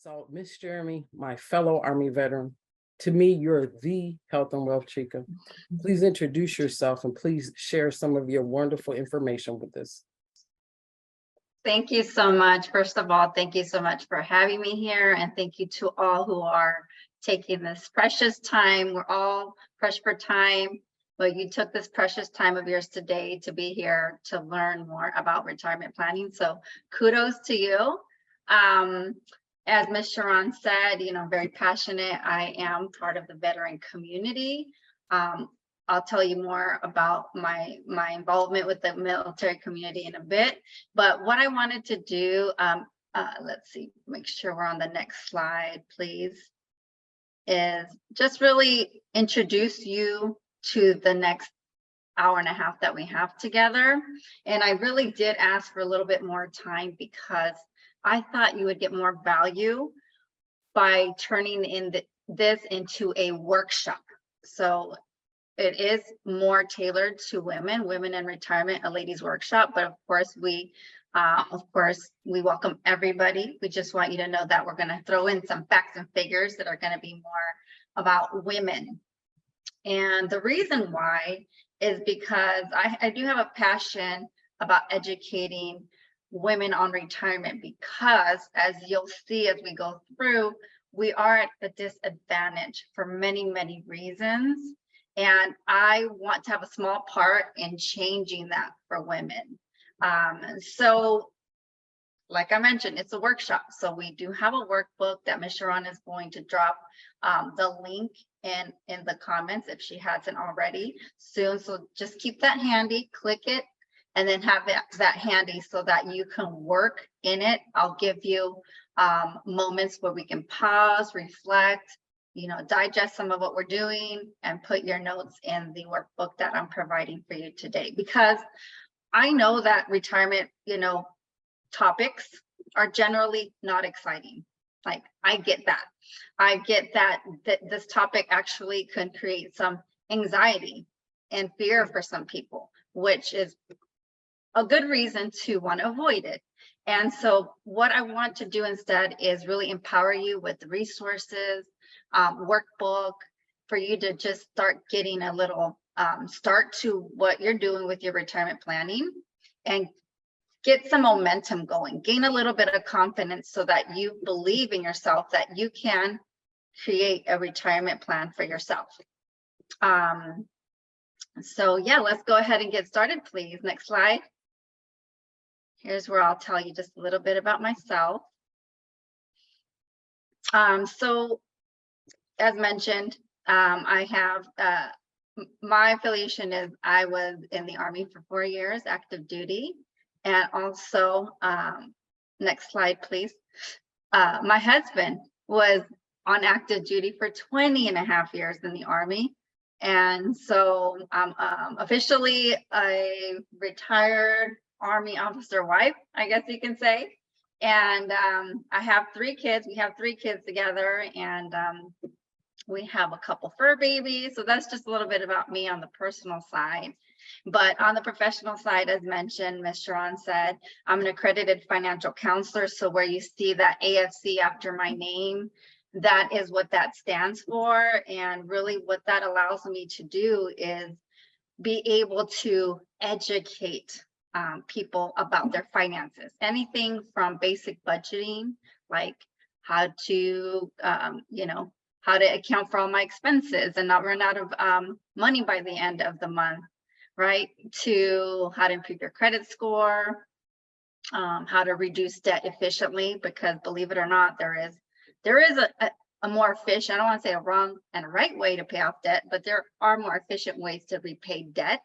So, Miss Jeremy, my fellow Army veteran, to me, you're the health and wealth chica. Please introduce yourself and please share some of your wonderful information with us. Thank you so much. First of all, thank you so much for having me here. And thank you to all who are taking this precious time. We're all pressed for time, but you took this precious time of yours today to be here to learn more about retirement planning. So kudos to you. As Ms. Sharon said, very passionate. I am part of the veteran community. I'll tell you more about my involvement with the military community in a bit. But what I wanted to do, let's see, make sure we're on the next slide, please, is just really introduce you to the next hour and a half that we have together. And I really did ask for a little bit more time because I thought you would get more value by turning this into a workshop. So it is more tailored to women in retirement, a ladies workshop. But of course, we welcome everybody. We just want you to know that we're going to throw in some facts and figures that are going to be more about women. And the reason why is because I do have a passion about educating women on retirement, because as you'll see as we go through, we are at a disadvantage for many reasons. And I want to have a small part in changing that for women. So like I mentioned, it's a workshop. So we do have a workbook that Ms. Sharon is going to drop the link in the comments if she hasn't already soon. So just keep that handy, click it, and then have that handy so that you can work in it. I'll give you moments where we can pause, reflect, digest some of what we're doing and put your notes in the workbook that I'm providing for you today. Because I know that retirement, topics are generally not exciting. Like, I get that. I get that this topic actually can create some anxiety and fear for some people, which is a good reason to want to avoid it. And so what I want to do instead is really empower you with the resources, workbook, for you to just start getting a little start to what you're doing with your retirement planning and get some momentum going, gain a little bit of confidence so that you believe in yourself, that you can create a retirement plan for yourself. So yeah, let's go ahead and get started, please. Next slide. Here's where I'll tell you just a little bit about myself. So as mentioned, I have my affiliation is I was in the Army for 4 years, active duty. And also, next slide, please. My husband was on active duty for 20.5 years in the Army. And so I'm officially a retired Army officer wife, I guess you can say. And I have 3 kids. We have 3 kids together, and we have a couple fur babies. So that's just a little bit about me on the personal side. But on the professional side, as mentioned, Ms. Sharon said, I'm an accredited financial counselor. So where you see that AFC after my name, that is what that stands for. And really what that allows me to do is be able to educate people about their finances. Anything from basic budgeting, like how to, how to account for all my expenses and not run out of money by the end of the month, right? To how to improve your credit score, how to reduce debt efficiently, because believe it or not, there is a more efficient, I don't want to say a wrong and a right way to pay off debt, but there are more efficient ways to repay debt.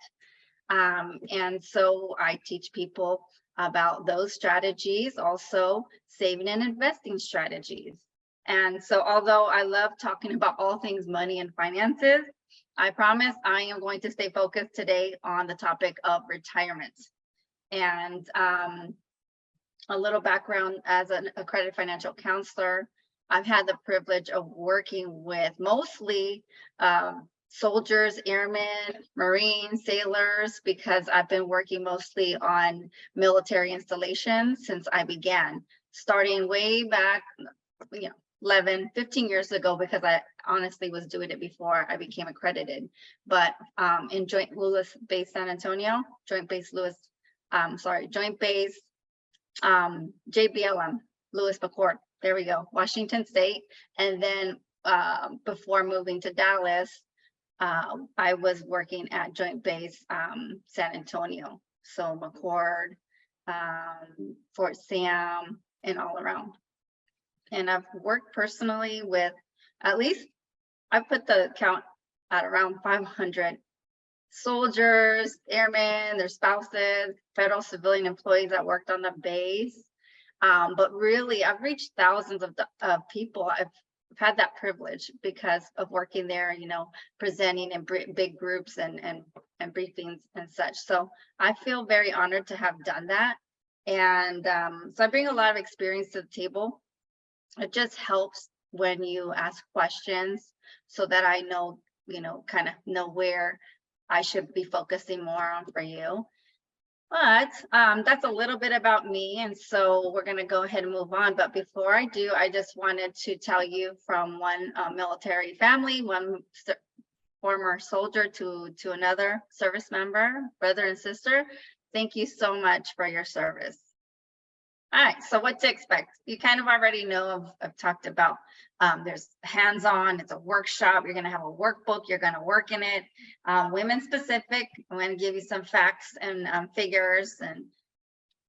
And so I teach people about those strategies, also saving and investing strategies. And so although I love talking about all things money and finances, I promise I am going to stay focused today on the topic of retirement. And a little background: as an accredited financial counselor, I've had the privilege of working with mostly soldiers, airmen, Marines, sailors, because I've been working mostly on military installations since I began, starting way back you know, 11, 15 years ago, because I honestly was doing it before I became accredited. But in Joint Lewis Base San Antonio, Joint Base Lewis, Joint Base JBLM, Lewis McCord, there we go, Washington State. And then before moving to Dallas, I was working at Joint Base San Antonio. So McCord, Fort Sam, and all around. And I've worked personally with at least, I put the count at around 500 soldiers, airmen, their spouses, federal civilian employees that worked on the base. But really, I've reached thousands of people. I've had that privilege because of working there, you know, presenting in big groups and briefings and such. So I feel very honored to have done that. And so I bring a lot of experience to the table. It just helps when you ask questions so that I know, you know, kind of know where I should be focusing more on for you. But that's a little bit about me. And so we're going to go ahead and move on. But before I do, I just wanted to tell you from one military family, one former soldier to another service member, brother and sister, thank you so much for your service. All right, so what to expect? You kind of already know, I've talked about, there's hands-on, it's a workshop, you're gonna have a workbook, you're gonna work in it, women specific. I'm gonna give you some facts and figures,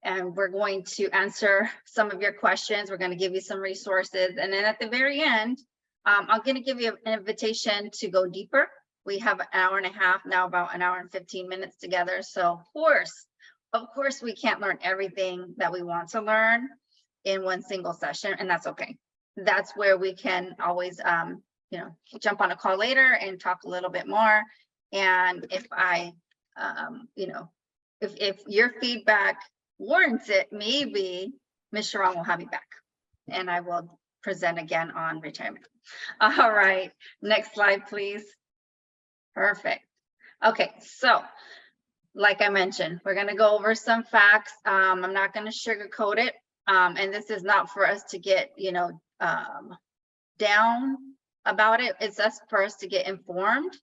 and we're going to answer some of your questions. We're gonna give you some resources. And then at the very end, I'm gonna give you an invitation to go deeper. We have an hour and a half, now about an hour and 15 minutes together. So of course, we can't learn everything that we want to learn in one single session, and that's okay. That's where we can always, you know, jump on a call later and talk a little bit more. And if I, you know, if your feedback warrants it, maybe Ms. Sharon will have you back, and I will present again on retirement. All right, next slide, please. Perfect. Okay, so like I mentioned, we're going to go over some facts. I'm not going to sugarcoat it. And this is not for us to get, you know, down about it. It's just for us to get informed.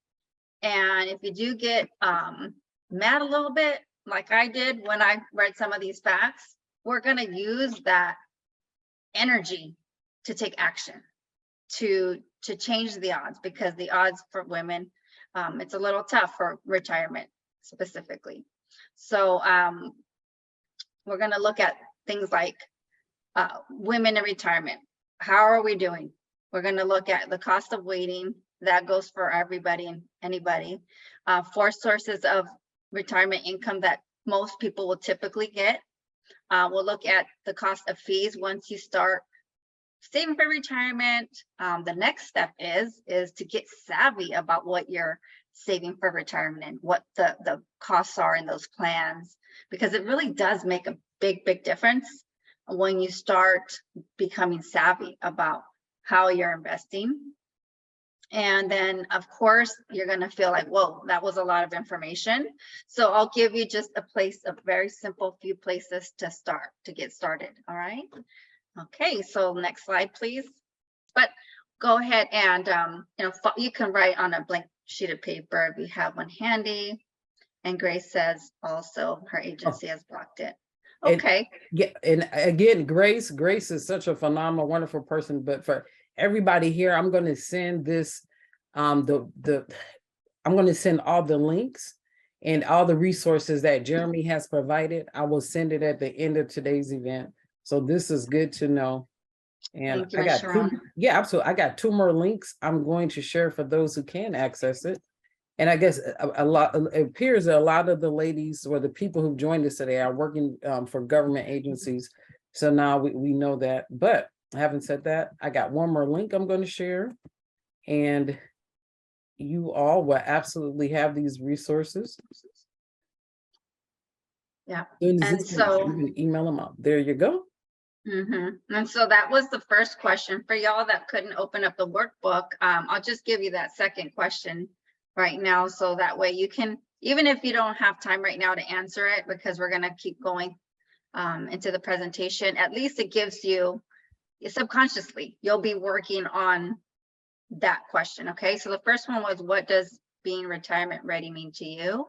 And if you do get mad a little bit, like I did when I read some of these facts, we're going to use that energy to take action, to change the odds, because the odds for women, it's a little tough for retirement specifically. So we're going to look at things like women in retirement. How are we doing? We're going to look at the cost of waiting. That goes for everybody and anybody. 4 sources of retirement income that most people will typically get. We'll look at the cost of fees once you start saving for retirement. The next step is to get savvy about what you're saving for retirement and what the costs are in those plans, because it really does make a big difference when you start becoming savvy about how you're investing. And then of course you're going to feel like, whoa, that was a lot of information. So I'll give you just a very simple few places to start, to get started. All right. Okay, so next slide, please. But go ahead and you know, you can write on a blank sheet of paper if you have one handy. And Grace says also her agency has blocked it. Okay. And again, Grace is such a phenomenal, wonderful person. But for everybody here, I'm going to send this, I'm going to send all the links and all the resources that Jeremy has provided. I will send it at the end of today's event. So this is good to know. And I got yeah, absolutely. I got 2 more links I'm going to share for those who can access it. And I guess it appears that a lot of the ladies or the people who joined us today are working for government agencies. So now we know that. But having said that, I got 1 more link I'm going to share. And you all will absolutely have these resources. Yeah. And so you can email them out. There you go. And so that was the first question for y'all that couldn't open up the workbook. I'll just give you that second question right now, so that way you can, even if you don't have time right now to answer it, because we're going to keep going into the presentation, at least it gives you, subconsciously, you'll be working on that question. Okay, so the first one was, what does being retirement ready mean to you?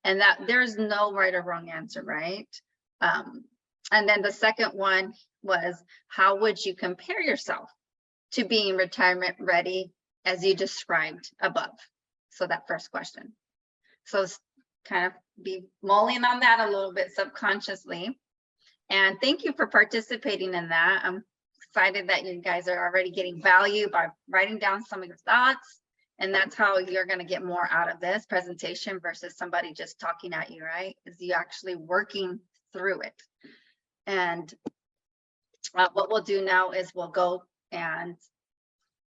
And that there's no right or wrong answer, right? And then the second one was, how would you compare yourself to being retirement ready as you described above? So that first question. So kind of be mulling on that a little bit subconsciously. And thank you for participating in that. I'm excited that you guys are already getting value by writing down some of your thoughts. And that's how you're going to get more out of this presentation versus somebody just talking at you, right? Is you actually working through it. And what we'll do now is we'll go and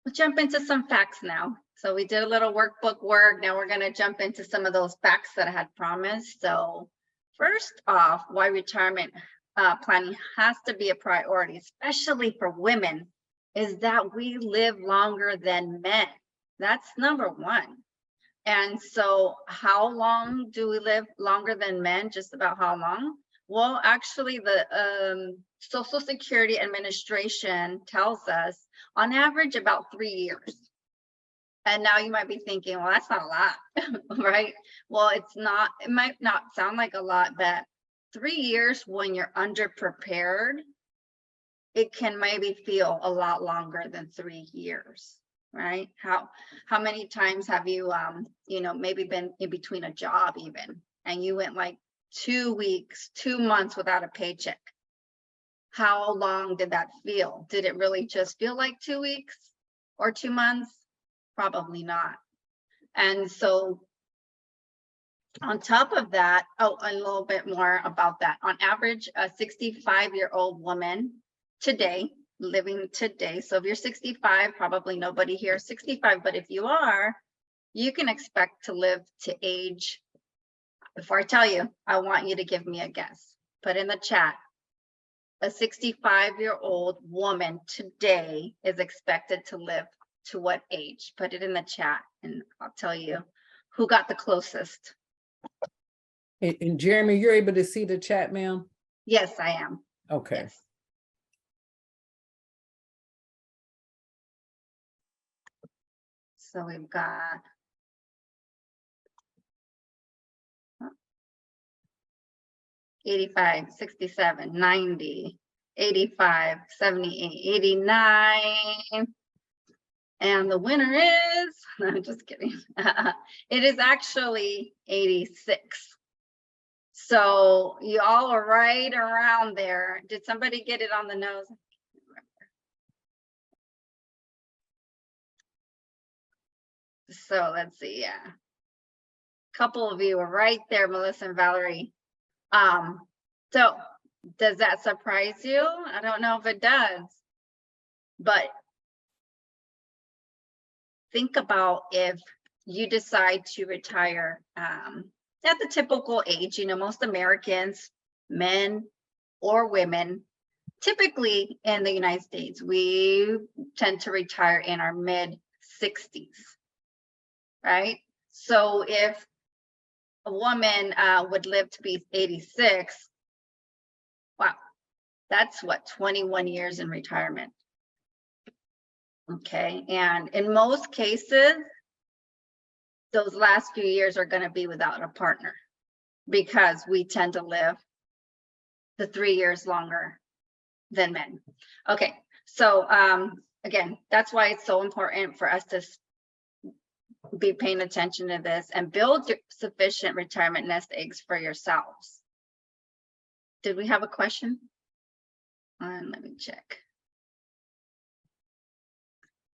we'll jump into some facts now. So we did a little workbook work. Now we're going to jump into some of those facts that I had promised. So first off, why retirement planning has to be a priority, especially for women, is that we live longer than men. That's number one. And so how long do we live longer than men? Just about how long? Well, actually, the Social Security Administration tells us on average about 3 years. And now you might be thinking, well, that's not a lot, right? Well, it's not, it might not sound like a lot, but 3 years when you're underprepared, it can maybe feel a lot longer than 3 years, right? How many times have you, maybe been in between a job even, and you went like 2 weeks, 2 months without a paycheck? How long did that feel? Did it really just feel like 2 weeks or 2 months? Probably not. And so on top of that, a little bit more about that. On average, a 65-year-old woman today, living today. So if you're 65, probably nobody here is 65, but if you are, you can expect to live to age. Before I tell you, I want you to give me a guess. Put in the chat. A 65-year-old woman today is expected to live to what age? Put it in the chat and I'll tell you who got the closest. And Jeremy, you're able to see the chat, ma'am? Yes, I am. Okay. Yes. So we've got 85, 67, 90, 85, 78, 89. And the winner is, I'm just kidding. It is actually 86. So you all are right around there. Did somebody get it on the nose? So let's see, yeah. A couple of you are right there, Melissa and Valerie. So does that surprise you? I don't know if it does, but think about if you decide to retire at the typical age. Most Americans, men or women, typically in the United States, we tend to retire in our mid-60s, right? So if a woman would live to be 86, wow, that's what, 21 years in retirement. Okay, and in most cases, those last few years are going to be without a partner because we tend to live the 3 years longer than men. Okay, so again, that's why it's so important for us to be paying attention to this and build sufficient retirement nest eggs for yourselves. Did we have a question? Let me check.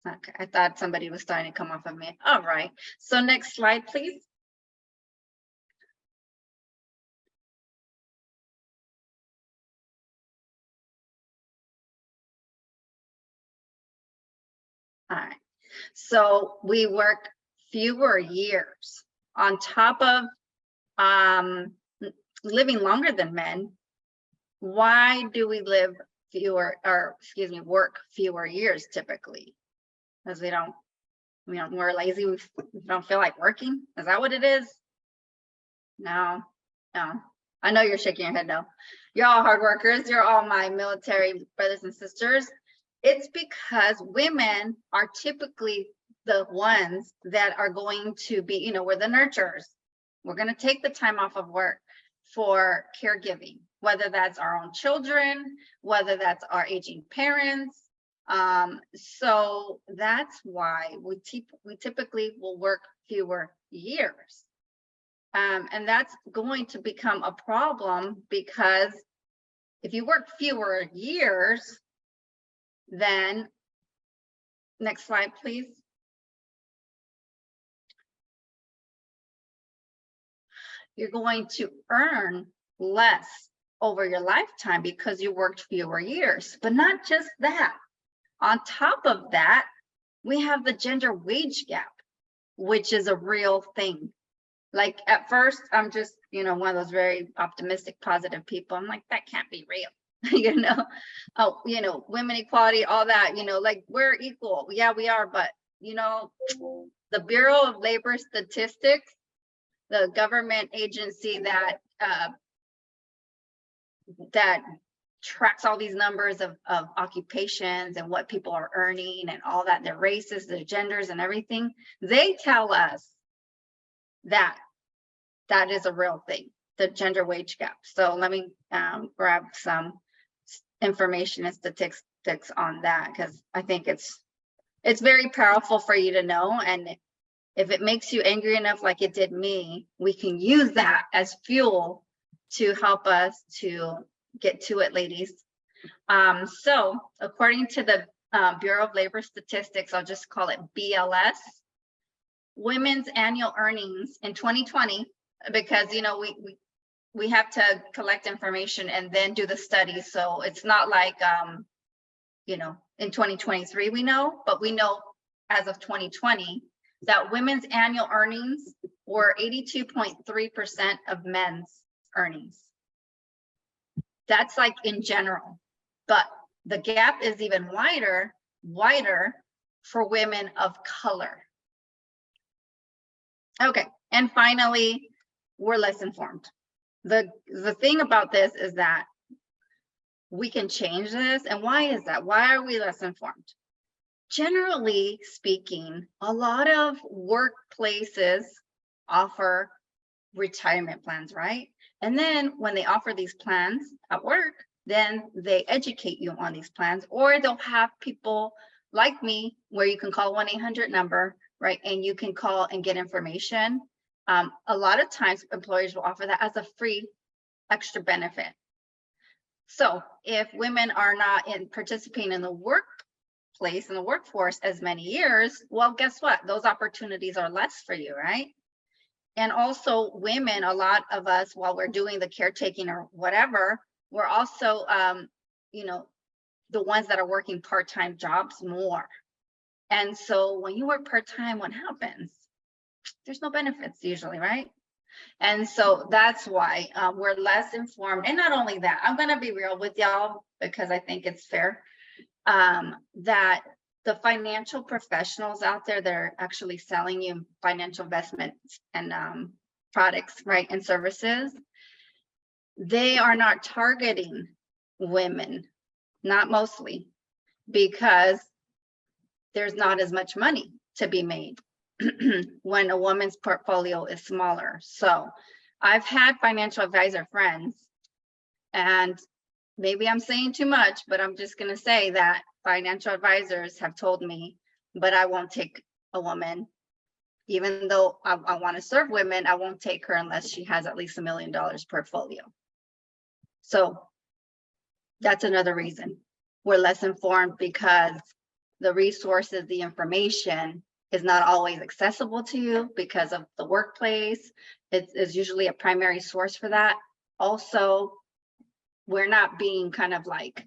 Okay, I thought somebody was starting to come off of me. All right, so next slide, please. All right, so we work fewer years on top of living longer than men. Why do we live fewer, or excuse me, work fewer years typically? Because we're lazy, we don't feel like working. Is that what it is? No. I know you're shaking your head no. You're all hard workers. You're all my military brothers and sisters. It's because women are typically the ones that are going to be, you know, we're the nurturers. We're going to take the time off of work for caregiving, whether that's our own children, whether that's our aging parents. So that's why we typically will work fewer years. And that's going to become a problem, because if you work fewer years, then, next slide, please. You're going to earn less over your lifetime because you worked fewer years. But not just that. On top of that, we have the gender wage gap, which is a real thing. Like, at first, I'm just, you know, one of those very optimistic, positive people. I'm like, that can't be real. You know, oh, you know, women equality, all that, you know, like, we're equal. Yeah, we are. But, you know, the Bureau of Labor Statistics, the government agency that that tracks all these numbers of occupations and what people are earning and all that, their races, their genders and everything, they tell us that that is a real thing, the gender wage gap. So let me grab some information and statistics on that, because I think it's very powerful for you to know. And if it makes you angry enough like it did me, we can use that as fuel to help us to get to it, ladies. So according to the Bureau of Labor Statistics, I'll just call it BLS, women's annual earnings in 2020, because, you know, we have to collect information and then do the study. So it's not like, you know, in 2023 we know, but we know as of 2020 that women's annual earnings were 82.3% of men's earnings. That's like in general, but the gap is even wider for women of color. Okay, and finally, we're less informed. The thing about this is that we can change this. And why is that? Why are we less informed? Generally speaking, a lot of workplaces offer retirement plans, right? And then when they offer these plans at work, then they educate you on these plans, or they'll have people like me where you can call 1-800 number, right? And you can call and get information. A lot of times employers will offer that as a free extra benefit. So if women are not participating in the workplace, in the workforce as many years, well, guess what? Those opportunities are less for you, right? And also women, a lot of us, while we're doing the caretaking or whatever, we're also, you know, the ones that are working part-time jobs more. And so when you work part-time, what happens? There's no benefits usually, right? And so that's why we're less informed. And not only that, I'm going to be real with y'all because I think it's fair, that the financial professionals out there that are actually selling you financial investments and products, right, and services, they are not targeting women, not mostly, because there's not as much money to be made when a woman's portfolio is smaller. So I've had financial advisor friends, and maybe I'm saying too much, but I'm just going to say that financial advisors have told me, but I won't take a woman, even though I want to serve women, I won't take her unless she has at least $1 million portfolio. So that's another reason we're less informed, because the resources, the information is not always accessible to you because of the workplace. It is usually a primary source for that. Also, we're not being kind of like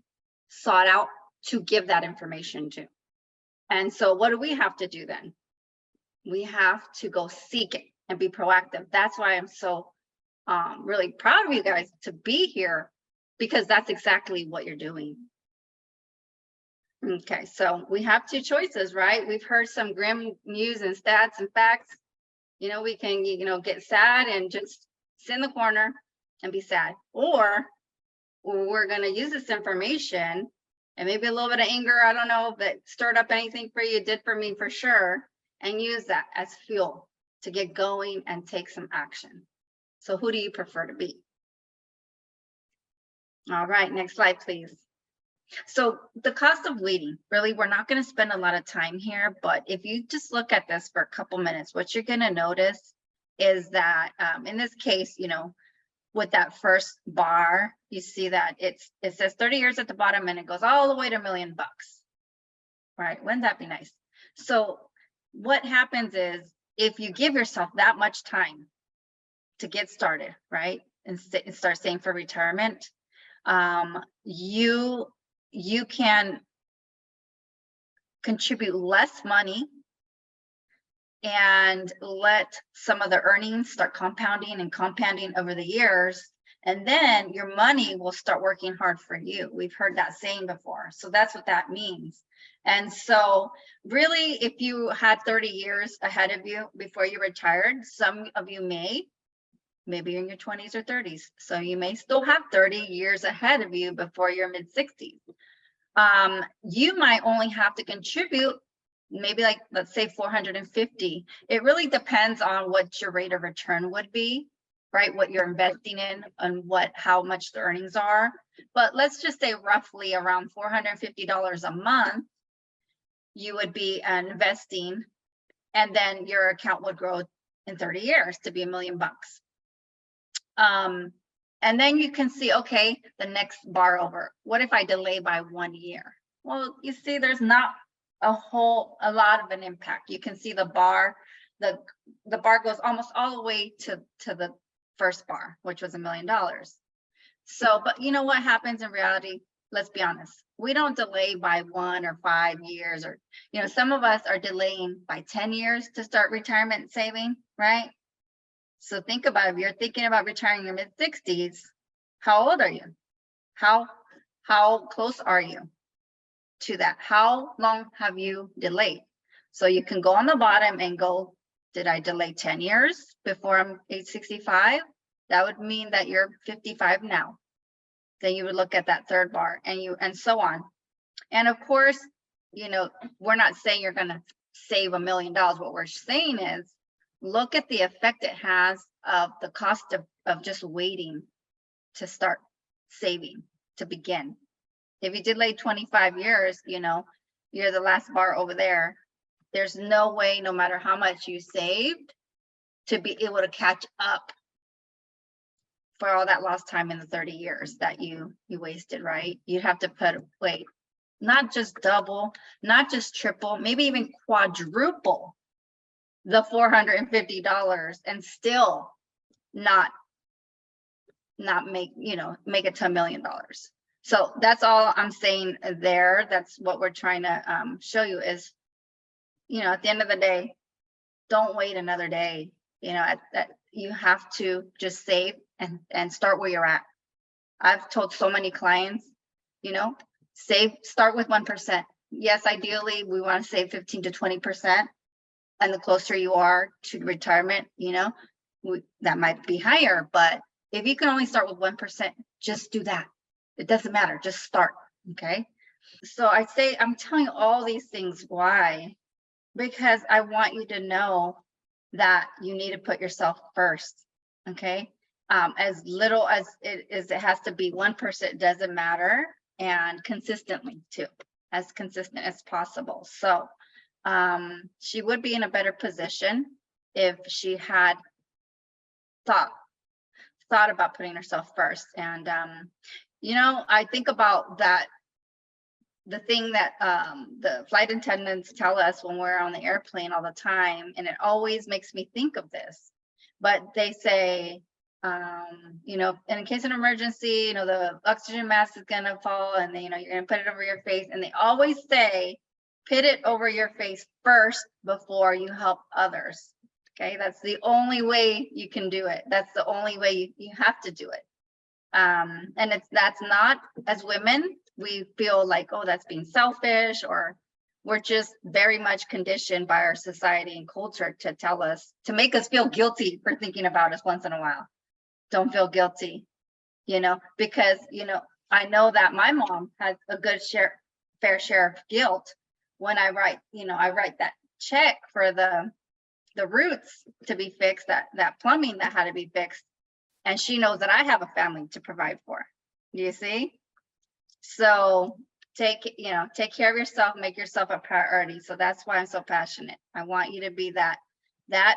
sought out to give that information to. And so what do we have to do then? We have to go seek it and be proactive. That's why I'm so really proud of you guys to be here, because that's exactly what you're doing. Okay, so we have two choices, right? We've heard some grim news and stats and facts. You know, we can, you know, get sad and just sit in the corner and be sad, or we're going to use this information and maybe a little bit of anger, I don't know, that stirred up anything for you, did for me for sure, and use that as fuel to get going and take some action. So who do you prefer to be? All right, next slide, please. So the cost of waiting, really, we're not going to spend a lot of time here, but if you just look at this for a couple minutes, what you're going to notice is that in this case, you know, with that first bar, you see that it says 30 years at the bottom and it goes all the way to $1 million. Right? Wouldn't that be nice? So what happens is if you give yourself that much time to get started, right, and start saving for retirement, you can contribute less money and let some of the earnings start compounding and compounding over the years. And then your money will start working hard for you. We've heard that saying before. So that's what that means. And so really, if you had 30 years ahead of you before you retired, some of you maybe in your 20s or 30s. So you may still have 30 years ahead of you before your mid-60s. You might only have to contribute maybe, like, let's say 450. It really depends on what your rate of return would be, right? What you're investing in and how much the earnings are. But let's just say roughly around $450 a month, you would be investing, and then your account would grow in 30 years to be $1 million. And then you can see, okay, the next bar over, what if I delay by 1 year? Well, you see, there's not a lot of an impact. You can see the bar, the bar goes almost all the way to the first bar, which was $1 million. So, but you know what happens in reality? Let's be honest. We don't delay by 1 or 5 years, or, you know, some of us are delaying by 10 years to start retirement saving, right? So think about it. If you're thinking about retiring in your mid-60s, how old are you? How close are you to that? How long have you delayed? So you can go on the bottom and go, did I delay 10 years before I'm age 65? That would mean that you're 55 now. Then you would look at that third bar, and so on. And of course, you know, we're not saying you're going to save $1 million. What we're saying is, look at the effect it has of the cost of just waiting to start saving to begin. If you delay 25 years, you know, you're the last bar over there. There's no way, no matter how much you saved, to be able to catch up for all that lost time in the 30 years that you wasted, right? You'd have to wait, not just double, not just triple, maybe even quadruple the $450 and still not make it to $1 million. So that's all I'm saying there. That's what we're trying to show you is, you know, at the end of the day, don't wait another day. You know, you have to just save and start where you're at. I've told so many clients, you know, start with 1%. Yes, ideally we want to save 15 to 20%. And the closer you are to retirement, you know, that might be higher. But if you can only start with 1%, just do that. It doesn't matter. Just start. Okay. So I'm telling you all these things. Why? Because I want you to know that you need to put yourself first. Okay. As little as it has to be 1%, doesn't matter. And consistently too, as consistent as possible. So she would be in a better position if she had thought about putting herself first. And you know, I think about that, the thing that the flight attendants tell us when we're on the airplane all the time, and it always makes me think of this. But they say, you know, in case of an emergency, you know, the oxygen mask is gonna fall, and then, you know, you're gonna put it over your face, and they always say, put it over your face first before you help others. Okay, that's the only way you can do it. That's the only way you have to do it. And that's not, as women, we feel like, oh, that's being selfish, or we're just very much conditioned by our society and culture to make us feel guilty for thinking about us once in a while. Don't feel guilty, you know, because, you know, I know that my mom has a good share fair share of guilt when I write, I write that check for the roots to be fixed, that plumbing that had to be fixed. And she knows that I have a family to provide for. Do you see? So take care of yourself, make yourself a priority. So that's why I'm so passionate. I want you to be that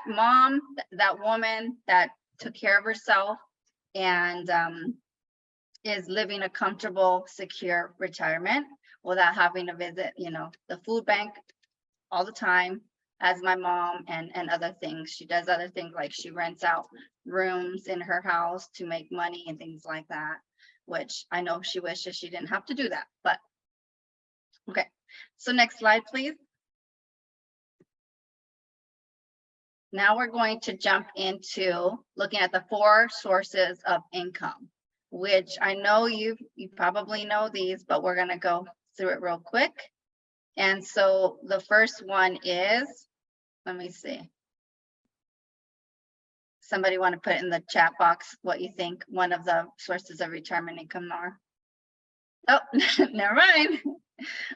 mom, that woman that took care of herself and is living a comfortable, secure retirement without having to visit, the food bank all the time as my mom and other things. She does other things, like she rents out rooms in her house to make money and things like that, which I know she wishes she didn't have to do that, but okay. So next slide, please. Now we're going to jump into looking at the 4 sources of income, which I know you probably know these, but we're going to go through it real quick. And so the first one is, let me see. Somebody want to put in the chat box what you think one of the sources of retirement income are? Oh, never mind.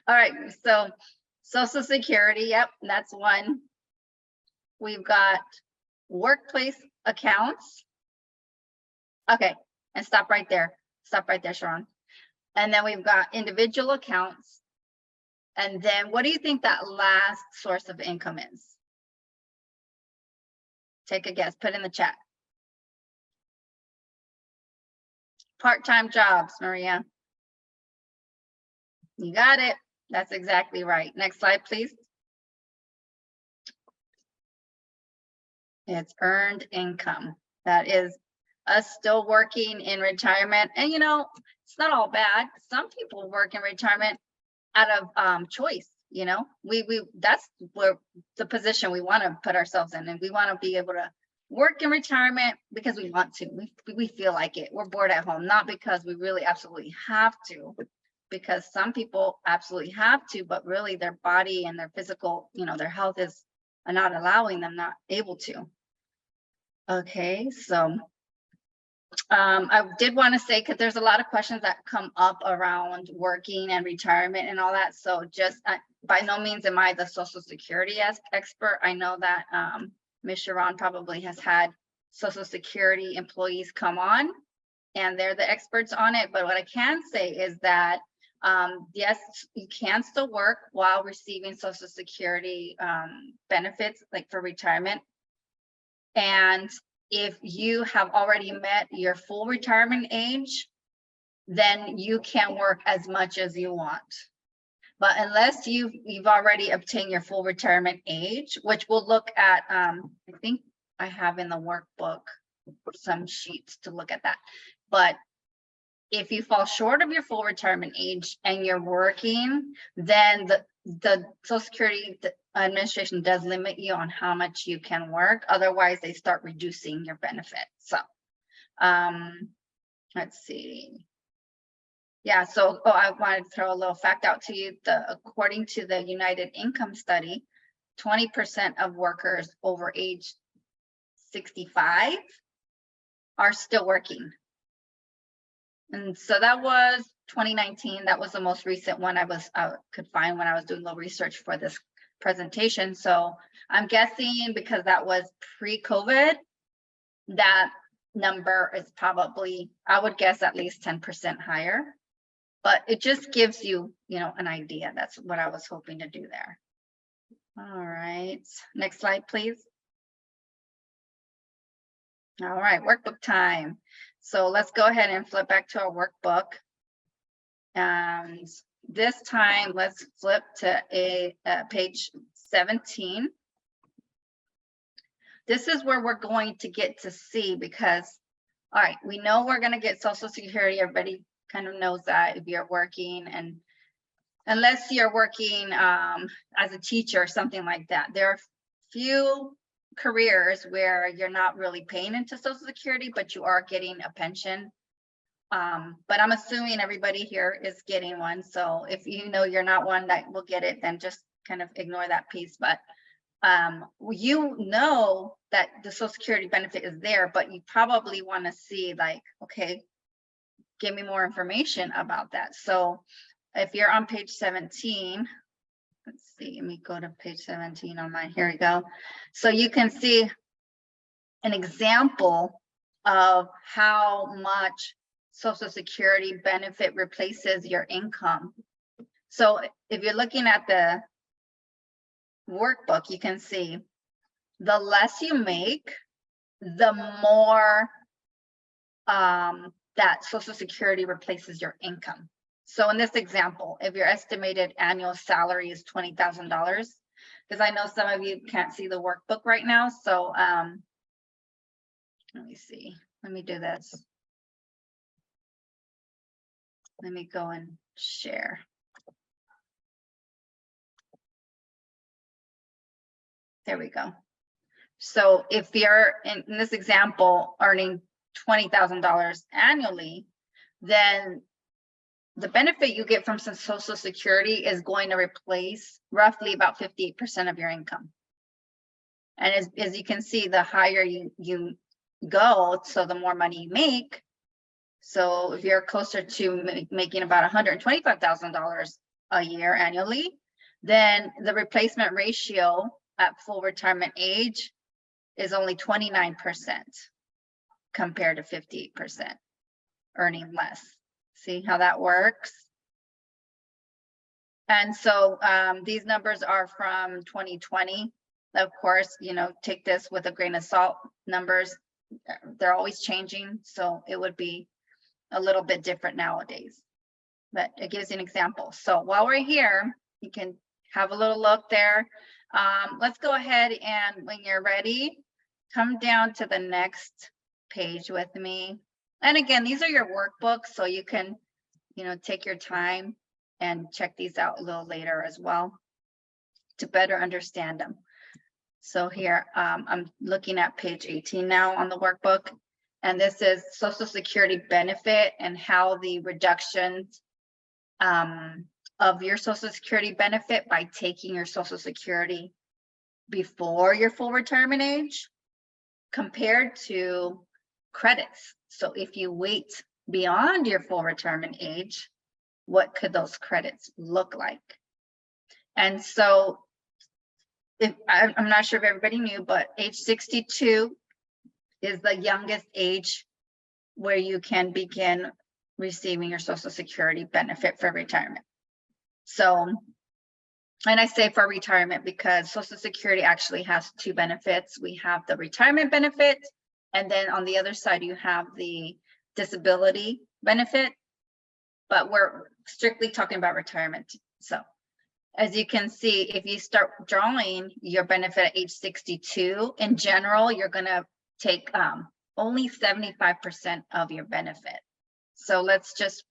All right, so Social Security, yep, that's one. We've got workplace accounts. Okay, and stop right there. Stop right there, Sharon. And then we've got individual accounts. And then what do you think that last source of income is? Take a guess, put in the chat. Part-time jobs, Maria. You got it. That's exactly right. Next slide, please. It's earned income. That is us still working in retirement. And it's not all bad. Some people work in retirement out of choice. That's where the position we want to put ourselves in, and we want to be able to work in retirement because we want to. We feel like it. We're bored at home, not because we really absolutely have to, because some people absolutely have to, but really their body and their physical, their health is not allowing them, not able to. Okay, so I did want to say, because there's a lot of questions that come up around working and retirement and all that. So just by no means am I the Social Security expert. I know that Ms. Sharon probably has had Social Security employees come on and they're the experts on it. But what I can say is that yes, you can still work while receiving Social Security benefits, like for retirement. And if you have already met your full retirement age, then you can work as much as you want. But unless you've already obtained your full retirement age, which we'll look at, I think I have in the workbook some sheets to look at that. But if you fall short of your full retirement age and you're working, then the Social Security Administration does limit you on how much you can work. Otherwise, they start reducing your benefit. So let's see. Yeah, so I wanted to throw a little fact out to you. According to the United Income Study, 20% of workers over age 65 are still working. And so that was 2019. That was the most recent one I could find when I was doing a little research for this presentation. So I'm guessing because that was pre-COVID, that number is probably, I would guess, at least 10% higher. But it just gives you, an idea. That's what I was hoping to do there. All right, next slide, please. All right, workbook time. So let's go ahead and flip back to our workbook. And this time, let's flip to page 17. This is where we're going to get to see, because, all right, we know we're going to get Social Security. Everybody kind of knows that if you're working, and unless you're working as a teacher or something like that, there are few careers where you're not really paying into Social Security, but you are getting a pension. But I'm assuming everybody here is getting one. So if you're not one that will get it, then just kind of ignore that piece. But that the Social Security benefit is there, but you probably want to see, like, okay, give me more information about that. So if you're on page 17, let's see, let me go to page 17 on mine. Here we go. So you can see an example of how much Social Security benefit replaces your income. So if you're looking at the workbook, you can see the less you make, the more that Social Security replaces your income. So in this example, if your estimated annual salary is $20,000, because I know some of you can't see the workbook right now. So let me see. Let me do this. Let me go and share. There we go. So if you're in this example earning $20,000 annually, then the benefit you get from some Social Security is going to replace roughly about 58% of your income. And as you can see, the higher you go, so the more money you make. So if you're closer to making about $125,000 a year annually, then the replacement ratio at full retirement age is only 29% compared to 58% earning less. See how that works? And so these numbers are from 2020. Of course, you know, take this with a grain of salt. Numbers, they're always changing, so it would be a little bit different nowadays, but it gives you an example. So while we're here, you can have a little look there. Let's go ahead, and when you're ready, come down to the next page with me. And again, these are your workbooks, so you can, you know, take your time and check these out a little later as well to better understand them. So here, I'm looking at page 18 now on the workbook, and this is Social Security benefit and how the reductions of your Social Security benefit by taking your Social Security before your full retirement age compared to credits. So if you wait beyond your full retirement age, what could those credits look like? And so if I'm not sure if everybody knew, but age 62 is the youngest age where you can begin receiving your Social Security benefit for retirement. So, and I say for retirement because Social Security actually has two benefits. We have the retirement benefit, and then on the other side, you have the disability benefit, but we're strictly talking about retirement. So as you can see, if you start drawing your benefit at age 62, in general, you're gonna take only 75% of your benefit. So let's just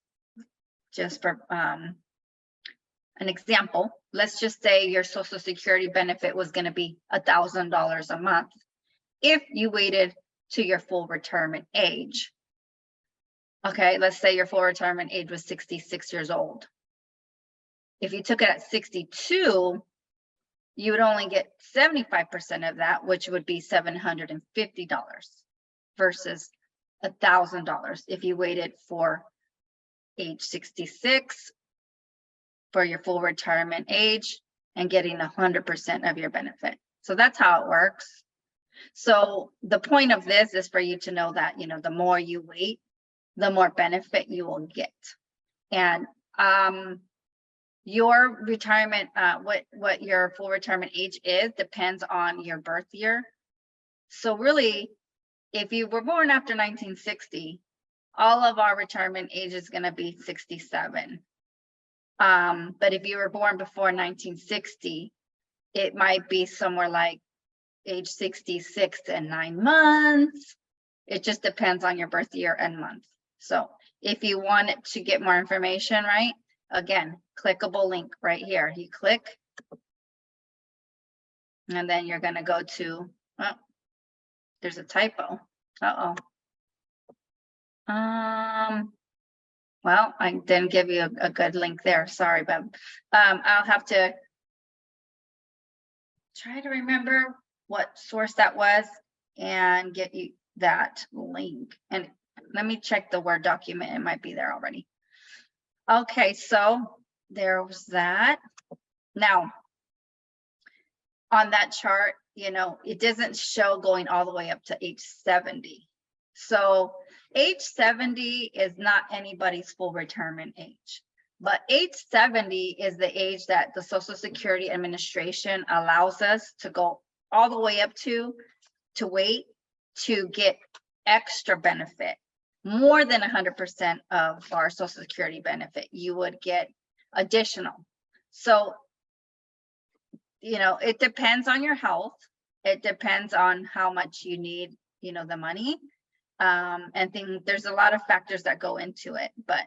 for an example, let's just say your Social Security benefit was going to be $1,000 a month if you waited to your full retirement age. Okay, let's say your full retirement age was 66 years old. If you took it at 62, you would only get 75% of that, which would be $750 versus $1,000 if you waited for age 66 for your full retirement age and getting 100% of your benefit. So that's how it works. So the point of this is for you to know that, you know, the more you wait, the more benefit you will get. And your retirement, what your full retirement age is depends on your birth year. So really, if you were born after 1960, all of our retirement age is going to be 67. But if you were born before 1960, it might be somewhere like age 66 and 9 months. It just depends on your birth year and month. So if you want to get more information, right, again, clickable link right here. You click, and then you're going to go to, oh, there's a typo. Well, I didn't give you a good link there. Sorry, but I'll have to try to remember what source that was and get you that link. And let me check the Word document. It might be there already. Okay, so there was that. Now, on that chart, you know, it doesn't show going all the way up to age 70. So age 70 is not anybody's full retirement age, but age 70 is the age that the Social Security Administration allows us to go all the way up to wait to get extra benefit. More than 100% of our Social Security benefit, you would get additional. So, you know, it depends on your health. It depends on how much you need, you know, the money. And there's a lot of factors that go into it, but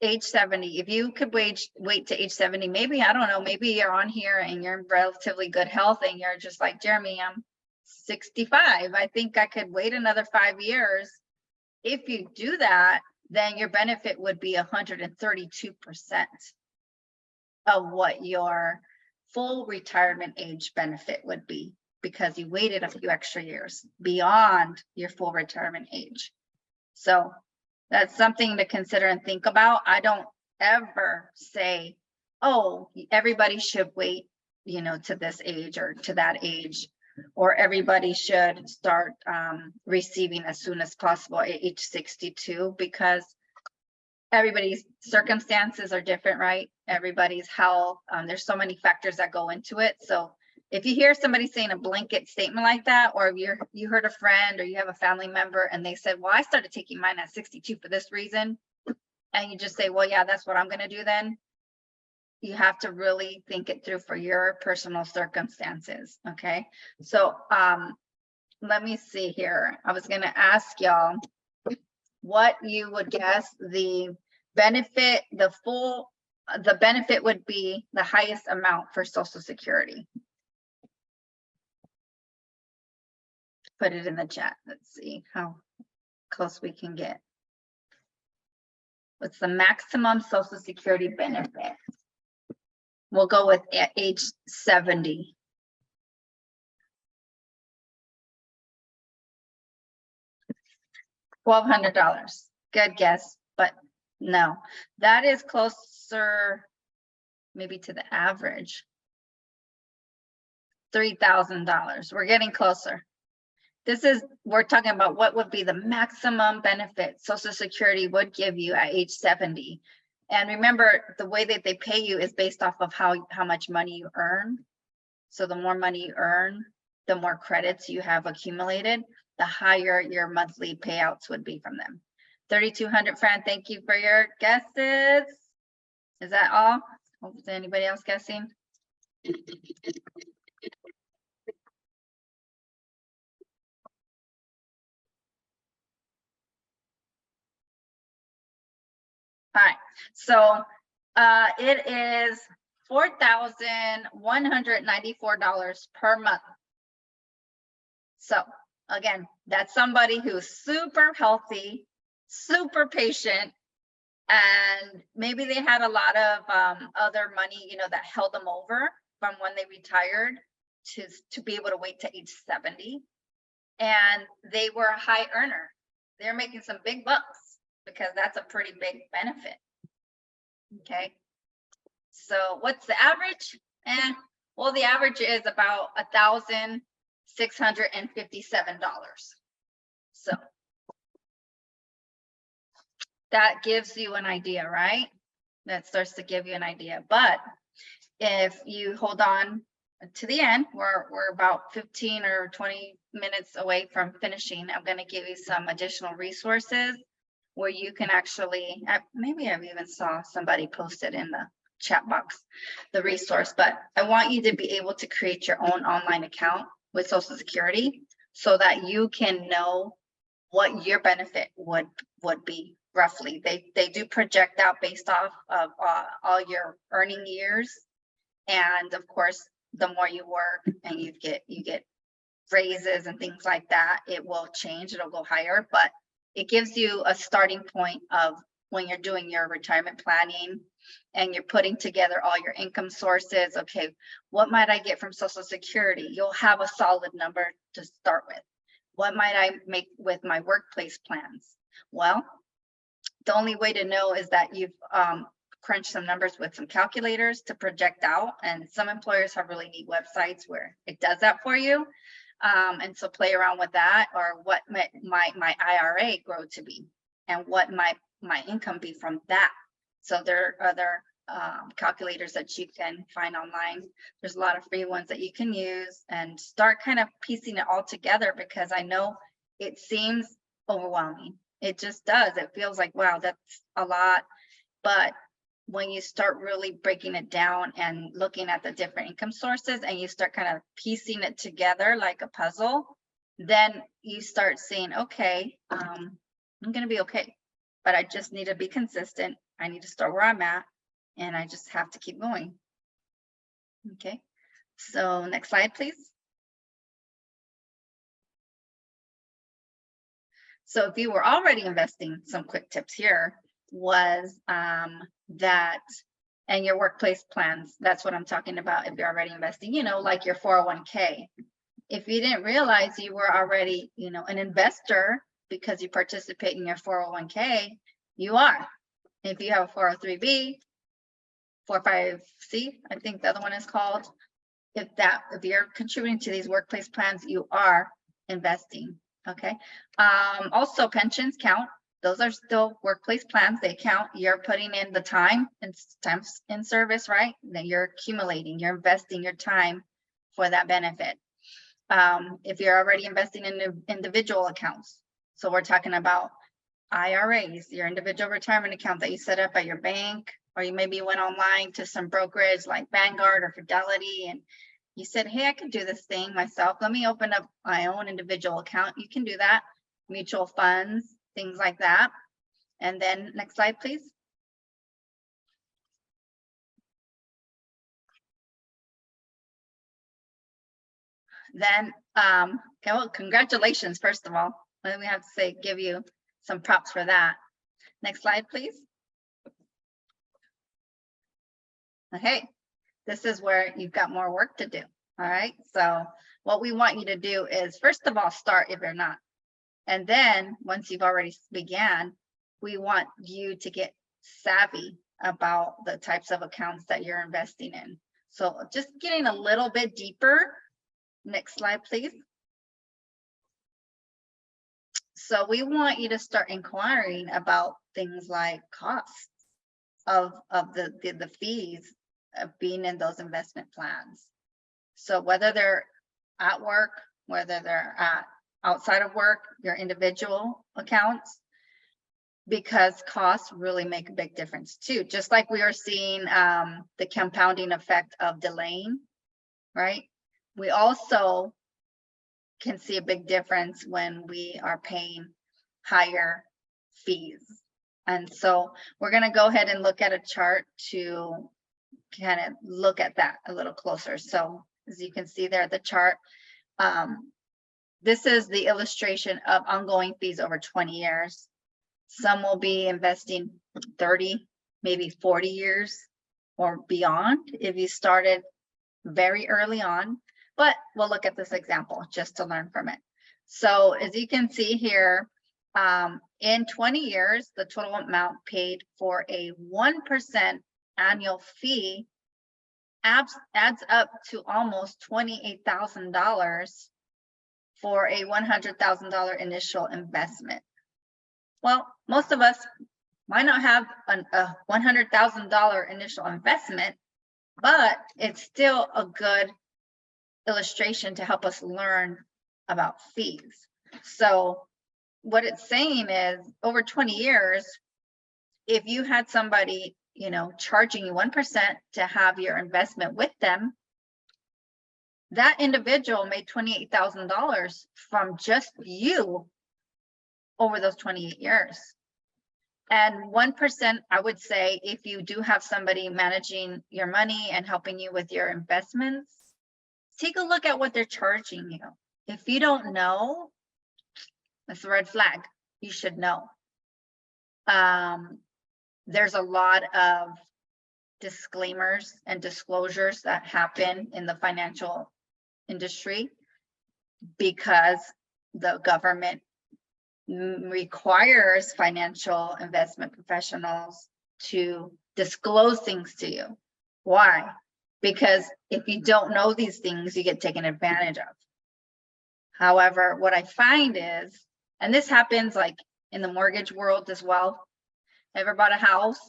age 70, if you could wait to age 70, maybe, I don't know, maybe you're on here and you're in relatively good health and you're just like, Jeremy, I'm 65. I think I could wait another 5 years. If you do that, then your benefit would be 132% of what your full retirement age benefit would be, because you waited a few extra years beyond your full retirement age. So that's something to consider and think about. I don't ever say, oh, everybody should wait, you know, to this age or to that age, or everybody should start receiving as soon as possible at age 62, because everybody's circumstances are different, right? Everybody's health, there's so many factors that go into it. So if you hear somebody saying a blanket statement like that, or if you heard a friend or you have a family member and they said, well, I started taking mine at 62 for this reason, and you just say, well, yeah, that's what I'm going to do, then you have to really think it through for your personal circumstances. Okay. So let me see here. I was going to ask y'all what you would guess the benefit, the benefit would be, the highest amount for Social Security. Put it in the chat. Let's see how close we can get. What's the maximum Social Security benefit? We'll go with age 70. $1,200. Good guess, but no, that is closer maybe to the average. $3,000. We're getting closer. We're talking about what would be the maximum benefit Social Security would give you at age 70. And remember, the way that they pay you is based off of how much money you earn. So the more money you earn, the more credits you have accumulated, the higher your monthly payouts would be from them. 3,200, Fran, thank you for your guesses. Is that all? Is anybody else guessing? All right, so it is $4,194 per month. So again, that's somebody who's super healthy, super patient, and maybe they had a lot of other money, you know, that held them over from when they retired to be able to wait to age 70. And they were a high earner. They're making some big bucks, because that's a pretty big benefit. Okay, so what's the average? Well, the average is about $1,657. So that gives you an idea, right? That starts to give you an idea. But if you hold on to the end, we're about 15 or 20 minutes away from finishing. I'm going to give you some additional resources where you can actually, maybe I've even saw somebody post it in the chat box, the resource, but I want you to be able to create your own online account with Social Security so that you can know what your benefit would be roughly. They do project out based off of all your earning years. And of course, the more you work and you get raises and things like that, it will change, it'll go higher, but it gives you a starting point of when you're doing your retirement planning and you're putting together all your income sources. Okay, what might I get from Social Security? You'll have a solid number to start with. What might I make with my workplace plans? Well, The only way to know is that you've crunched some numbers with some calculators to project out. And some employers have really neat websites where it does that for you. And so play around with that, or what might my IRA grow to be, and what might my income be from that. So there are other calculators that you can find online. There's a lot of free ones that you can use, and start kind of piecing it all together, because I know it seems overwhelming. It just does. It feels like, wow, that's a lot. But when you start really breaking it down and looking at the different income sources, and you start kind of piecing it together like a puzzle, then you start saying, okay, I'm going to be okay, but I just need to be consistent. I need to start where I'm at, and I just have to keep going. Okay, so next slide, please. So if you were already investing, some quick tips here was that, and your workplace plans, that's what I'm talking about. If you're already investing, you know, like your 401k. If you didn't realize you were already, you know, an investor because you participate in your 401k, you are. If you have a 403b, 45c, I think the other one is called. If you're contributing to these workplace plans, you are investing. Okay. Also, pensions count. Those are still workplace plans. They count. You're putting in the time and time in service, right? Then you're accumulating, you're investing your time for that benefit. If you're already investing in individual accounts, so we're talking about IRAs, your individual retirement account that you set up at your bank, or you maybe went online to some brokerage like Vanguard or Fidelity, and you said, hey, I can do this thing myself. Let me open up my own individual account. You can do that. Mutual funds, things like that. And then next slide, please. Then, okay, well, congratulations, first of all. Then we have to say, give you some props for that. Next slide, please. Okay, this is where you've got more work to do. All right, so what we want you to do is, first of all, start if you're not. And then once you've already began, we want you to get savvy about the types of accounts that you're investing in. So just getting a little bit deeper. Next slide, please. So we want you to start inquiring about things like costs of the fees of being in those investment plans. So whether they're at work, whether they're outside of work, your individual accounts, because costs really make a big difference too. Just like we are seeing the compounding effect of delaying, right? We also can see a big difference when we are paying higher fees. And so we're going to go ahead and look at a chart to kind of look at that a little closer. So as you can see there, the chart, this is the illustration of ongoing fees over 20 years. Some will be investing 30, maybe 40 years or beyond if you started very early on. But we'll look at this example just to learn from it. So as you can see here, in 20 years, the total amount paid for a 1% annual fee adds up to almost $28,000 for a $100,000 initial investment. Well, most of us might not have a $100,000 initial investment, but it's still a good illustration to help us learn about fees. So what it's saying is, over 20 years, if you had somebody, you know, charging you 1% to have your investment with them, that individual made $28,000 from just you over those 28 years. And 1%, I would say, if you do have somebody managing your money and helping you with your investments, take a look at what they're charging you. If you don't know, that's a red flag. You should know. There's a lot of disclaimers and disclosures that happen in the financial industry because the government requires financial investment professionals to disclose things to you. Why? Because if you don't know these things, you get taken advantage of. However, what I find is, and this happens like in the mortgage world as well. Ever bought a house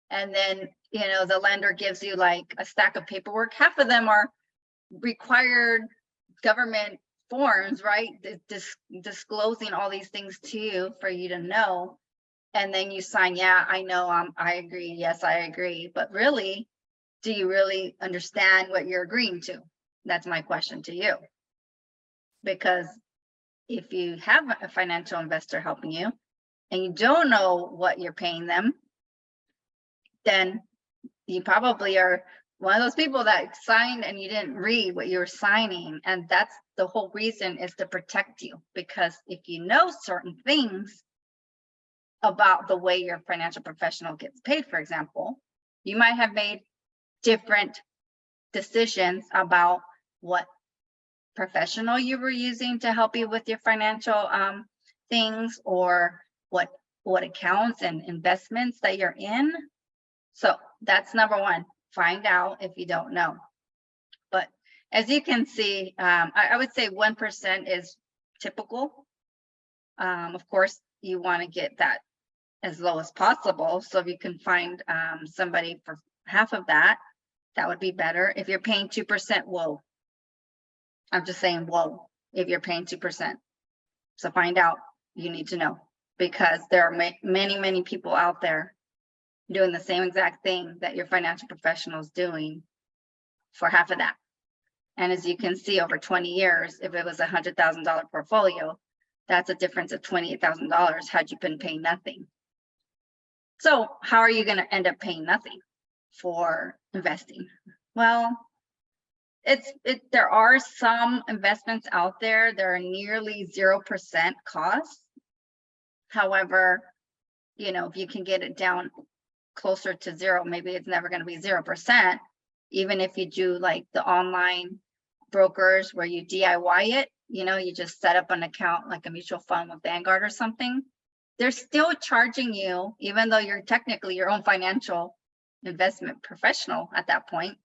and then, you know, the lender gives you like a stack of paperwork. Half of them are required government forms, right? Disclosing all these things to you for you to know. And then you sign, yeah, I know, I agree. Yes, I agree. But really, do you really understand what you're agreeing to? That's my question to you. Because if you have a financial investor helping you and you don't know what you're paying them, then you probably are one of those people that signed and you didn't read what you were signing. And that's the whole reason, is to protect you. Because if you know certain things about the way your financial professional gets paid, for example, you might have made different decisions about what professional you were using to help you with your financial things, or what accounts and investments that you're in. So that's number one. Find out if you don't know. But as you can see, I would say 1% is typical. Of course, you want to get that as low as possible. So if you can find somebody for half of that, that would be better. If you're paying 2%, whoa. I'm just saying, whoa, if you're paying 2%. So find out, you need to know, because there are many people out there doing the same exact thing that your financial professional is doing for half of that. And as you can see, over 20 years, if it was $100,000 portfolio, that's a difference of $28,000 had you been paying nothing. So how are you going to end up paying nothing for investing? Well, there are some investments out there that are nearly 0% cost. However, you know, if you can get it down closer to zero, maybe it's never going to be 0%. Even if you do like the online brokers where you DIY it, you know, you just set up an account like a mutual fund with Vanguard or something, they're still charging you, even though you're technically your own financial investment professional at that point.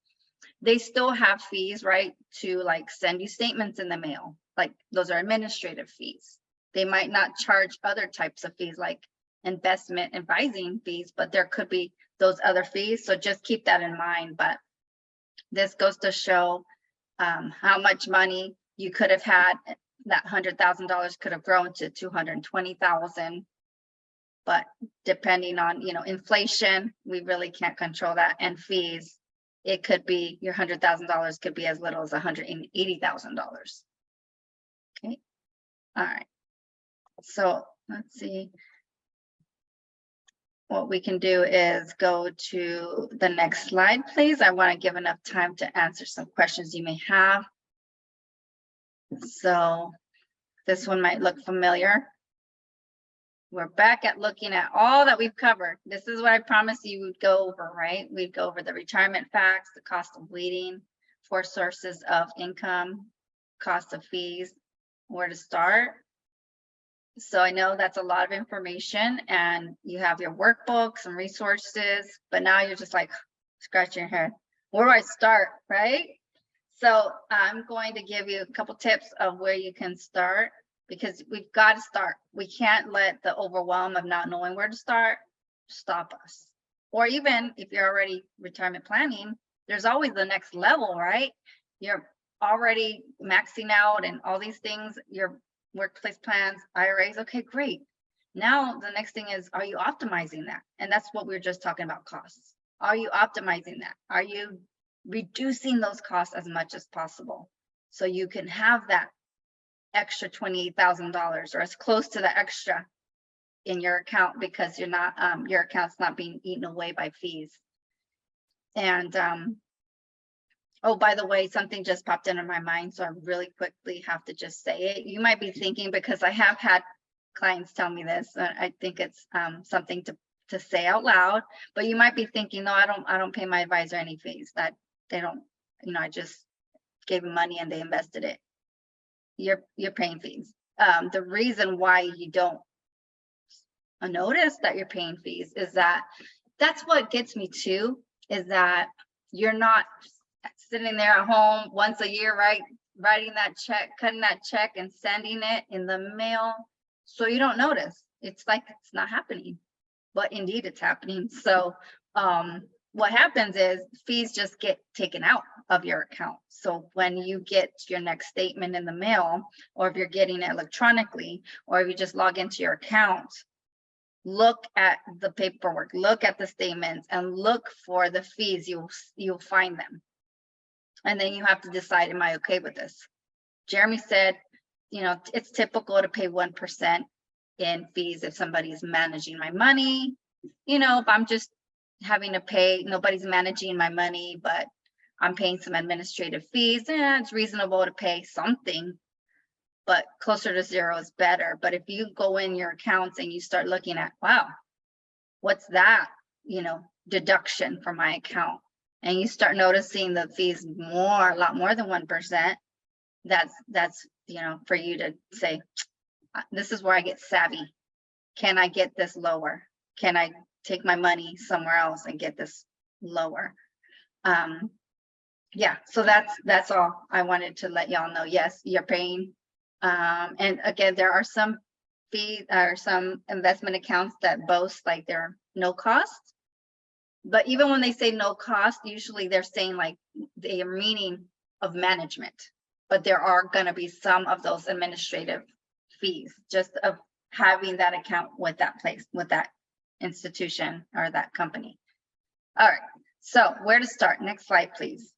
They still have fees, right, to like send you statements in the mail. Like those are administrative fees. They might not charge other types of fees like investment advising fees, but there could be those other fees. So just keep that in mind. But this goes to show how much money you could have had. That $100,000 could have grown to $220,000. But depending on, you know, inflation, we really can't control that. And fees, it could be your $100,000 could be as little as $180,000. Okay. All right. So let's see. What we can do is go to the next slide, please. I want to give enough time to answer some questions you may have. So this one might look familiar. We're back at looking at all that we've covered. This is what I promised you would go over, right? We'd go over the retirement facts, the cost of leading, 4 sources of income, cost of fees, where to start. So I know that's a lot of information, and you have your workbooks and resources, but now you're just like scratching your head. Where do I start, right? So I'm going to give you a couple tips of where you can start, because we've got to start. We can't let the overwhelm of not knowing where to start stop us. Or even if you're already retirement planning, there's always the next level, right? You're already maxing out and all these things, your workplace plans, IRAs. Okay, great. Now the next thing is, are you optimizing that? And that's what we were just talking about, costs. Are you optimizing that? Are you reducing those costs as much as possible so you can have that extra $28,000 or as close to the extra in your account, because you're not your account's not being eaten away by fees. And oh, by the way, something just popped into my mind, so I really quickly have to just say it. You might be thinking, because I have had clients tell me this, I think it's something to say out loud, but you might be thinking, no, I don't pay my advisor any fees. That they don't, you know, I just gave them money and they invested it. You're paying fees. The reason why you don't a notice that you're paying fees. That's what gets me too, is that you're not sitting there at home once a year, right? Writing that check, cutting that check and sending it in the mail. So you don't notice. It's like it's not happening, but indeed it's happening. So what happens is fees just get taken out of your account. So when you get your next statement in the mail, or if you're getting it electronically, or if you just log into your account, look at the paperwork, look at the statements, and look for the fees. You'll find them. And then you have to decide, am I okay with this? Jeremy said, it's typical to pay 1% in fees if somebody's managing my money. If I'm just having to pay, nobody's managing my money, but I'm paying some administrative fees, it's reasonable to pay something, but closer to 0 is better. But if you go in your accounts and you start looking at, wow, what's that, deduction from my account, and you start noticing the fees a lot more than 1%, that's for you to say, this is where I get savvy. Can I get this lower? Can I take my money somewhere else and get this lower? Yeah, so that's all I wanted to let y'all know. Yes, you're paying. And again, there are some fees or some investment accounts that boast like they're no cost. But even when they say no cost, usually they're saying like they are meaning of management. But there are going to be some of those administrative fees just of having that account with that place, with that institution or that company. All right, so where to start? Next slide, please.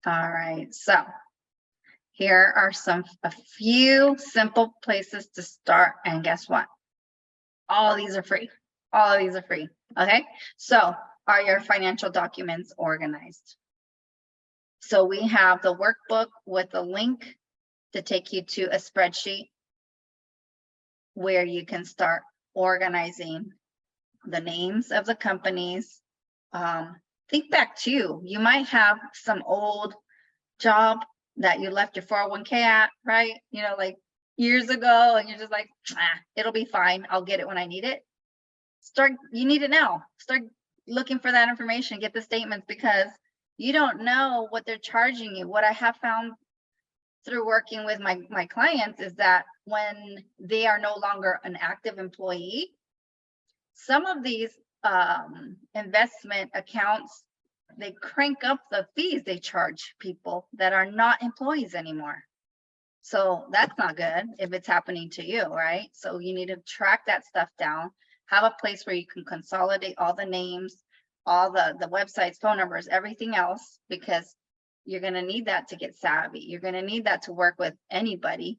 All right, so here are a few simple places to start, and guess what? All of these are free. All of these are free. Okay, so are your financial documents organized? So we have the workbook with a link to take you to a spreadsheet where you can start organizing the names of the companies. Think back too, you might have some old job that you left your 401k at, right? Like years ago, and you're just like, it'll be fine. I'll get it when I need it. You need it now. Start looking for that information, get the statements, because you don't know what they're charging you. What I have found through working with my clients is that when they are no longer an active employee, some of these investment accounts, they crank up the fees they charge people that are not employees anymore. So that's not good if it's happening to you, right? So you need to track that stuff down, have a place where you can consolidate all the names, all the websites, phone numbers, everything else, because you're going to need that to get savvy. You're going to need that to work with anybody,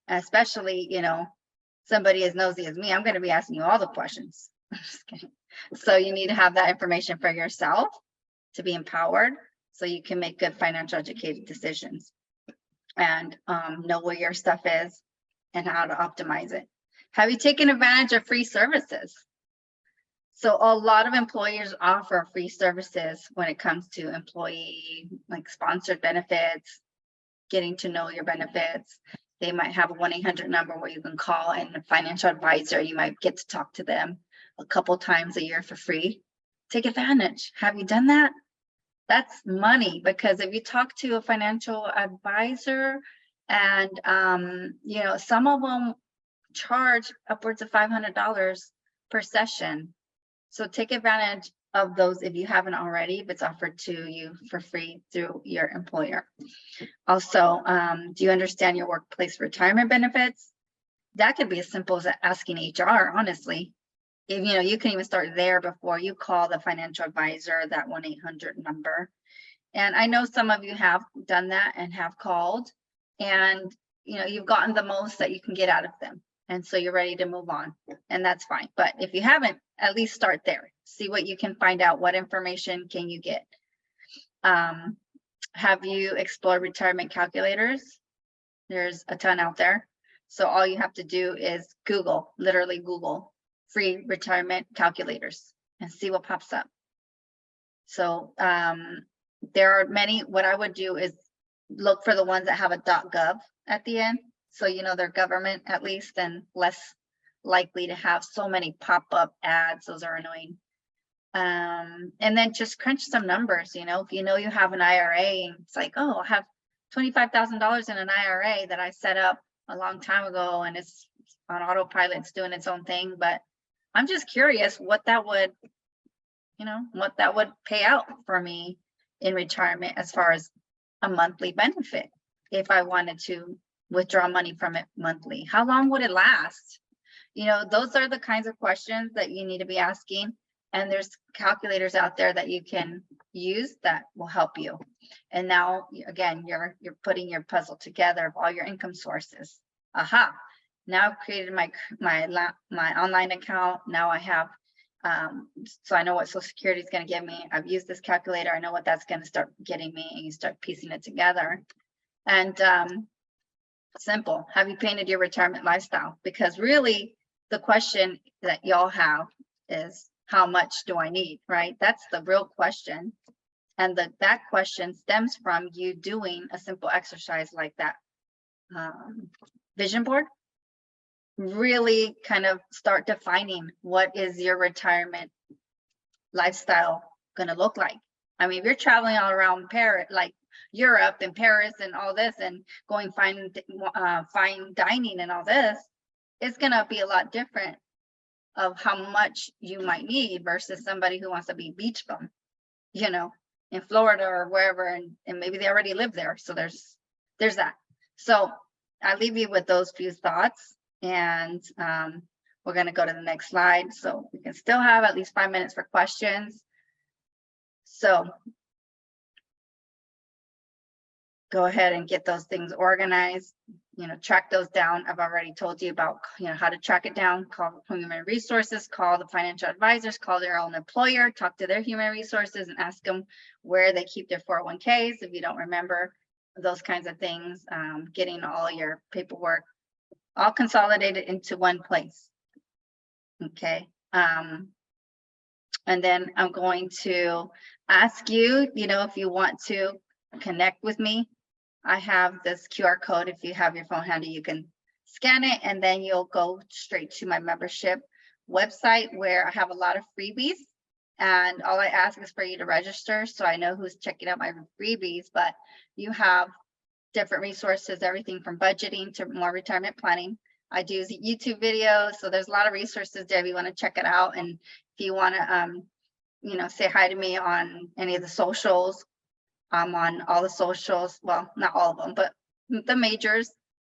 especially, somebody as nosy as me. I'm going to be asking you all the questions. I'm just kidding. So you need to have that information for yourself to be empowered so you can make good financial educated decisions and know where your stuff is and how to optimize it. Have you taken advantage of free services? So a lot of employers offer free services when it comes to employee, like sponsored benefits, getting to know your benefits. They might have a 1-800 number where you can call, and a financial advisor, you might get to talk to them a couple times a year for free. Take advantage. Have you done that? That's money, because if you talk to a financial advisor and, some of them charge upwards of $500 per session. So take advantage of those if you haven't already, if it's offered to you for free through your employer. Also, do you understand your workplace retirement benefits? That could be as simple as asking HR, honestly. If you can even start there before you call the financial advisor, that 1-800 number. And I know some of you have done that and have called, and you've gotten the most that you can get out of them. And so you're ready to move on, and that's fine. But if you haven't, at least start there. See what you can find out. What information can you get? Have you explored retirement calculators? There's a ton out there. So all you have to do is literally Google free retirement calculators and see what pops up. So there are many. What I would do is look for the ones that have a .gov at the end. So, they're government at least, and less likely to have so many pop-up ads. Those are annoying. And then just crunch some numbers, if you have an IRA and it's like, oh, I have $25,000 in an IRA that I set up a long time ago and it's on autopilot, it's doing its own thing. But I'm just curious what that would pay out for me in retirement as far as a monthly benefit. If I wanted to withdraw money from it monthly, how long would it last? Those are the kinds of questions that you need to be asking. And there's calculators out there that you can use that will help you. And now, again, you're putting your puzzle together of all your income sources. Aha! Now I've created my online account. Now I have, so I know what Social Security is going to give me. I've used this calculator. I know what that's going to start getting me, and you start piecing it together. And simple. Have you painted your retirement lifestyle? Because really, the question that y'all have is, how much do I need, right? That's the real question. And that question stems from you doing a simple exercise like that vision board. Really kind of start defining what is your retirement lifestyle going to look like. I mean, if you're traveling all around Paris, like Europe and Paris and all this, and going fine dining and all this, it's going to be a lot different of how much you might need versus somebody who wants to be beach bum, in Florida or wherever, and maybe they already live there. So there's that. So I leave you with those few thoughts, and we're going to go to the next slide so we can still have at least 5 minutes for questions. So go ahead and get those things organized. Track those down. I've already told you about, how to track it down. Call human resources, call the financial advisors, call their own employer, talk to their human resources and ask them where they keep their 401ks. If you don't remember those kinds of things, getting all your paperwork all consolidated into one place. Okay. And then I'm going to ask you, if you want to connect with me. I have this QR code. If you have your phone handy, you can scan it, and then you'll go straight to my membership website where I have a lot of freebies. And all I ask is for you to register so I know who's checking out my freebies. But you have different resources, everything from budgeting to more retirement planning. I do YouTube videos, so there's a lot of resources there if you want to check it out. And if you want to, say hi to me on any of the socials. I'm on all the socials, well, not all of them, but the majors,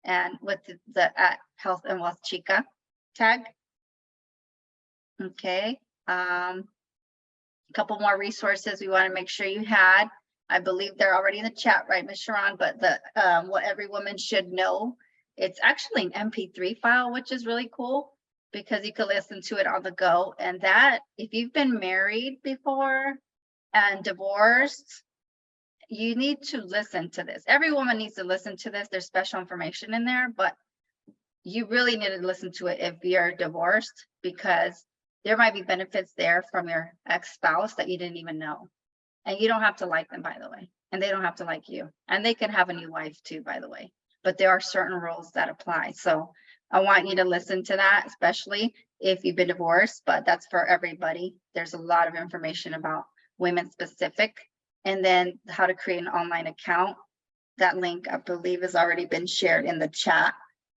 and with the Health and Wealth Chica tag. Okay. A couple more resources we want to make sure you had. I believe they're already in the chat, right, Ms. Sharon? But the what every woman should know. It's actually an MP3 file, which is really cool because you can listen to it on the go. And that, if you've been married before and divorced, you need to listen to this. Every woman needs to listen to this. There's special information in there, but you really need to listen to it if you're divorced, because there might be benefits there from your ex-spouse that you didn't even know. And you don't have to like them, by the way, and they don't have to like you. And they can have a new wife too, by the way, but there are certain rules that apply. So I want you to listen to that, especially if you've been divorced, but that's for everybody. There's a lot of information about women specific. And then how to create an online account. That link, I believe, has already been shared in the chat.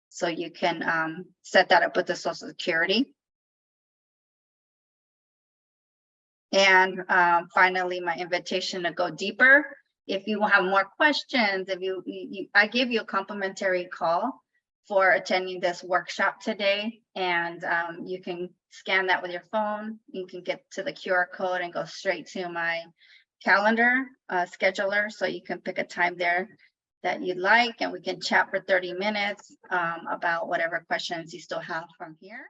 So you can set that up with the Social Security. And finally, my invitation to go deeper. If you have more questions, if I give you a complimentary call for attending this workshop today, and you can scan that with your phone. You can get to the QR code and go straight to my calendar scheduler, so you can pick a time there that you'd like, and we can chat for 30 minutes about whatever questions you still have from here.